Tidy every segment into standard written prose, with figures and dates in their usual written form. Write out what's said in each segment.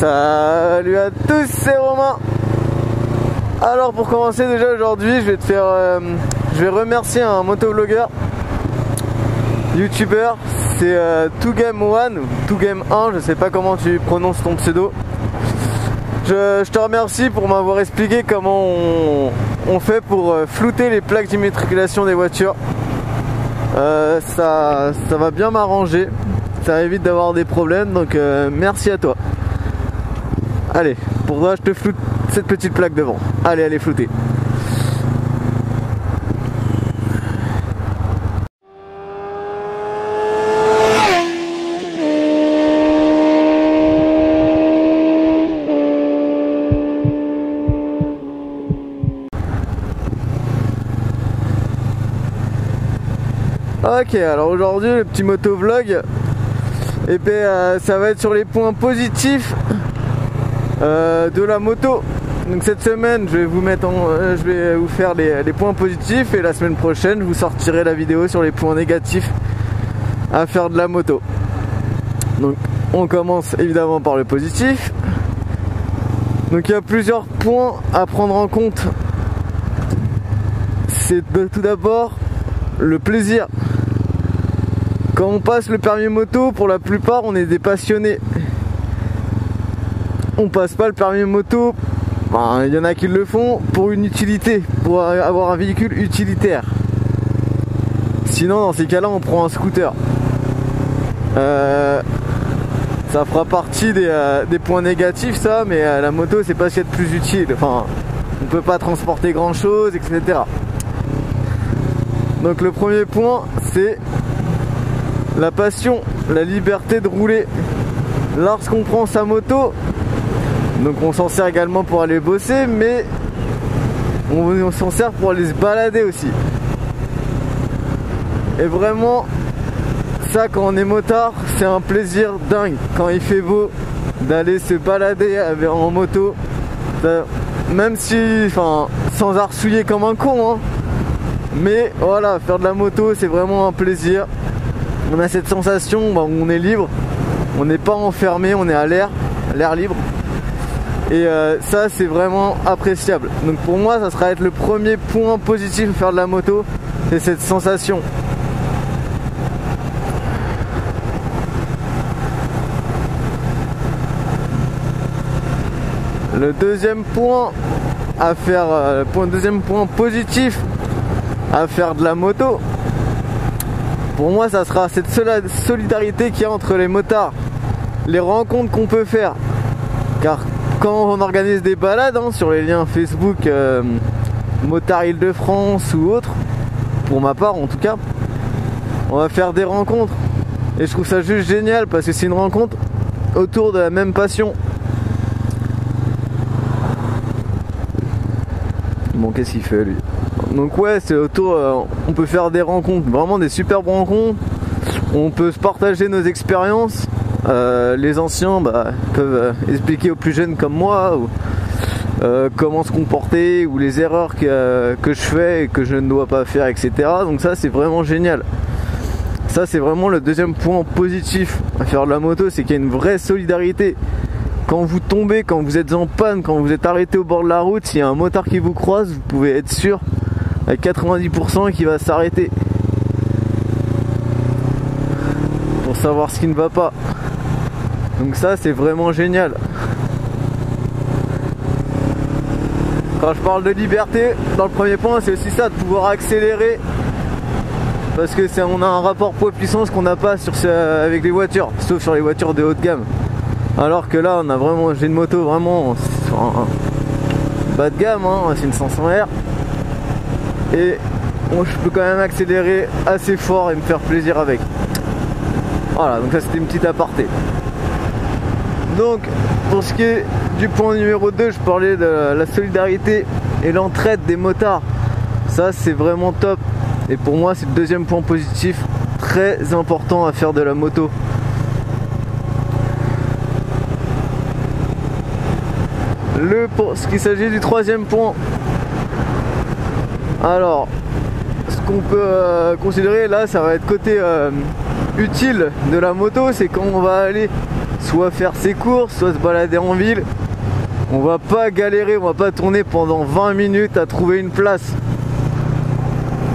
Salut à tous, c'est Romain. Alors pour commencer déjà aujourd'hui, je vais remercier un motovlogueur, youtubeur, c'est TwoGame1 ou TwoGame1, je sais pas comment tu prononces ton pseudo. Je te remercie pour m'avoir expliqué comment on fait pour flouter les plaques d'immatriculation des voitures. Ça va bien m'arranger, ça évite d'avoir des problèmes, donc merci à toi. Allez, pour toi je te floute cette petite plaque devant. Allez, allez flouter. Ok, alors aujourd'hui le petit motovlog, et ben ça va être sur les points positifs de la moto. Donc cette semaine je vais vous faire les points positifs, et la semaine prochaine je vous sortirai la vidéo sur les points négatifs à faire de la moto. Donc on commence évidemment par le positif. Donc il y a plusieurs points à prendre en compte. C'est tout d'abord le plaisir. Quand on passe le permis moto, pour la plupart on est des passionnés. On passe pas le permis moto, il y en a qui le font pour une utilité, pour avoir un véhicule utilitaire. Sinon dans ces cas-là on prend un scooter. Ça fera partie des points négatifs ça, mais la moto c'est pas ce qu'il y a de plus utile. Enfin, on peut pas transporter grand chose, etc. Donc le premier point c'est la passion, la liberté de rouler. Lorsqu'on prend sa moto, donc on s'en sert également pour aller bosser, mais on s'en sert pour aller se balader aussi. Et vraiment, ça quand on est motard, c'est un plaisir dingue. Quand il fait beau, d'aller se balader en moto, même si, sans arsouiller comme un con, hein. Mais voilà, faire de la moto c'est vraiment un plaisir. On a cette sensation où on est libre, on n'est pas enfermé, on est à l'air libre. Et ça c'est vraiment appréciable. Donc pour moi ça sera être le premier point positif de faire de la moto, c'est cette sensation. Le deuxième point à faire, deuxième point positif à faire de la moto, pour moi ça sera cette solidarité qu'il y a entre les motards, les rencontres qu'on peut faire. Car quand on organise des balades sur les liens Facebook Motard Île-de-France ou autres, pour ma part en tout cas, on va faire des rencontres. Et je trouve ça juste génial parce que c'est une rencontre autour de la même passion. Bon, qu'est-ce qu'il fait lui? Donc ouais, c'est autour, on peut faire des rencontres, vraiment des superbes rencontres. On peut se partager nos expériences. Les anciens peuvent expliquer aux plus jeunes comme moi comment se comporter, ou les erreurs que je fais et que je ne dois pas faire, etc. Donc ça c'est vraiment génial. Ça c'est vraiment le deuxième point positif à faire de la moto, c'est qu'il y a une vraie solidarité. Quand vous tombez, quand vous êtes en panne, quand vous êtes arrêté au bord de la route, s'il y a un motard qui vous croise, vous pouvez être sûr à 90% qu'il va s'arrêter pour savoir ce qui ne va pas. Donc ça c'est vraiment génial. Quand je parle de liberté, dans le premier point c'est aussi ça, de pouvoir accélérer. Parce que on a un rapport poids-puissance qu'on n'a pas avec les voitures, sauf sur les voitures de haut de gamme. Alors que là j'ai une moto vraiment bas de gamme, c'est une 500R. Et je peux quand même accélérer assez fort et me faire plaisir avec. Voilà, donc ça c'était une petite aparté. Donc pour ce qui est du point numéro 2, je parlais de la solidarité et l'entraide des motards. Ça c'est vraiment top. Et pour moi c'est le deuxième point positif très important à faire de la moto. Pour ce qui s'agit du troisième point, alors ce qu'on peut considérer là, ça va être côté utile de la moto, c'est quand on va aller soit faire ses courses, soit se balader en ville. On va pas galérer, on va pas tourner pendant 20 minutes à trouver une place.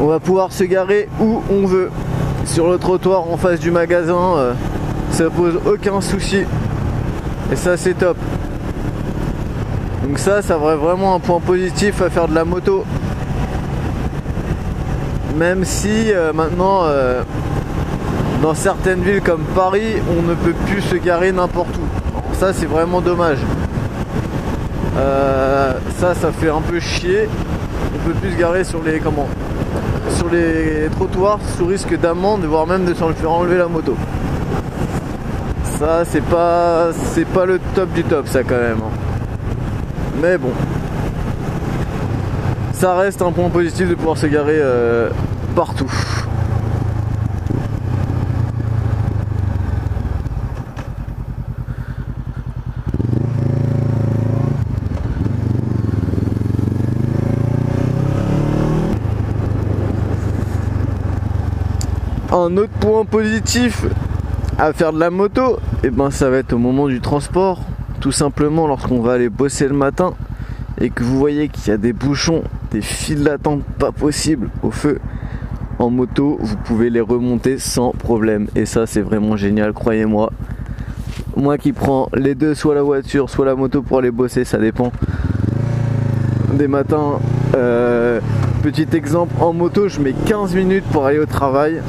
On va pouvoir se garer où on veut. Sur le trottoir en face du magasin, ça pose aucun souci. Et ça c'est top. Donc ça serait vraiment un point positif à faire de la moto. Même si maintenant dans certaines villes comme Paris, on ne peut plus se garer n'importe où. Alors ça c'est vraiment dommage. Ça fait un peu chier. On peut plus se garer sur les sur les trottoirs sous risque d'amende, voire même de se faire enlever la moto. Ça c'est pas le top du top ça quand même. Mais bon, ça reste un point positif de pouvoir se garer partout. Un autre point positif à faire de la moto, et ben ça va être au moment du transport. Tout simplement lorsqu'on va aller bosser le matin et que vous voyez qu'il y a des bouchons, des files d'attente pas possibles au feu, en moto vous pouvez les remonter sans problème. Et ça c'est vraiment génial, croyez-moi. Moi qui prends les deux, soit la voiture soit la moto pour aller bosser, ça dépend des matins. Petit exemple, en moto je mets 15 minutes pour aller au travail.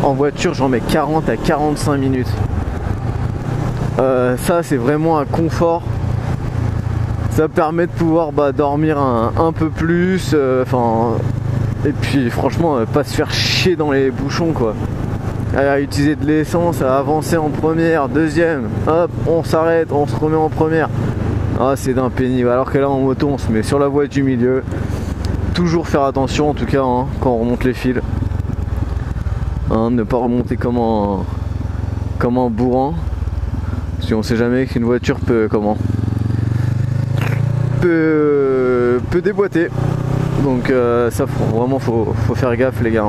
En voiture j'en mets 40 à 45 minutes. Ça c'est vraiment un confort. Ça permet de pouvoir dormir un peu plus, et puis franchement pas se faire chier dans les bouchons quoi. À utiliser de l'essence, à avancer en première, deuxième, hop on s'arrête, on se remet en première. Ah c'est d'un pénible, alors que là en moto on se met sur la voie du milieu. Toujours faire attention en tout cas quand on remonte les fils, ne pas remonter comme un bourrin. Si on sait jamais qu'une voiture peut déboîter. Donc ça vraiment faut faire gaffe les gars,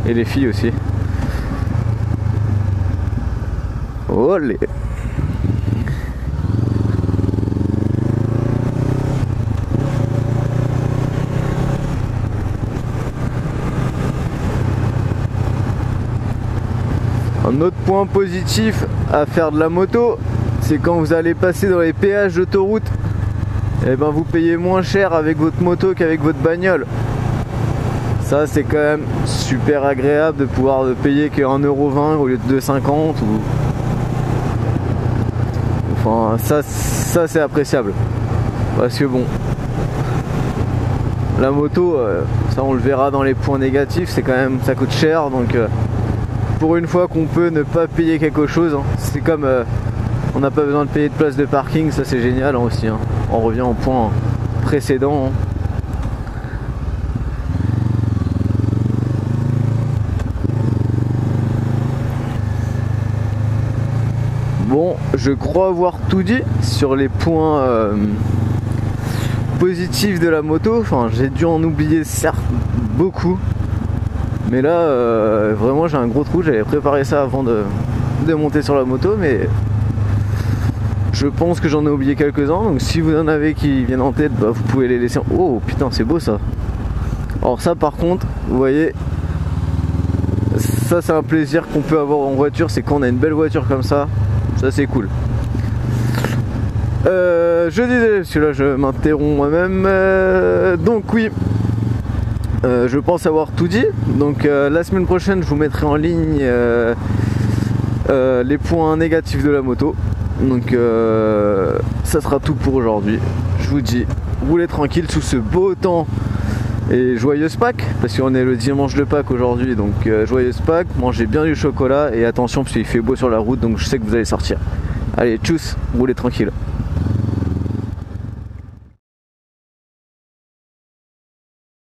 et les filles aussi. Olé. Un autre point positif à faire de la moto, c'est quand vous allez passer dans les péages d'autoroute, et ben vous payez moins cher avec votre moto qu'avec votre bagnole. Ça c'est quand même super agréable de pouvoir payer que 1,20€ au lieu de 2,50 ou... Enfin ça c'est appréciable. Parce que bon, la moto, ça on le verra dans les points négatifs, c'est quand même, ça coûte cher. Donc pour une fois qu'on peut ne pas payer quelque chose, c'est comme on n'a pas besoin de payer de place de parking, ça c'est génial aussi. On revient au point précédent. Bon, je crois avoir tout dit sur les points positifs de la moto. Enfin, j'ai dû en oublier certes beaucoup, mais là vraiment j'ai un gros trou. J'avais préparé ça avant de monter sur la moto, mais je pense que j'en ai oublié quelques-uns. Donc si vous en avez qui viennent en tête, vous pouvez les laisser. Oh putain, c'est beau ça. Alors ça par contre, vous voyez, ça c'est un plaisir qu'on peut avoir en voiture, c'est quand on a une belle voiture comme ça. Ça c'est cool. Je disais, parce que là je m'interromps moi-même. Donc oui, je pense avoir tout dit. Donc la semaine prochaine je vous mettrai en ligne les points négatifs de la moto. Donc ça sera tout pour aujourd'hui. Je vous dis, roulez tranquille sous ce beau temps. Et joyeuse Pâques, parce qu'on est le dimanche de Pâques aujourd'hui. Donc joyeuse Pâques, mangez bien du chocolat. Et attention parce qu'il fait beau sur la route, donc je sais que vous allez sortir. Allez, tchuss, roulez tranquille.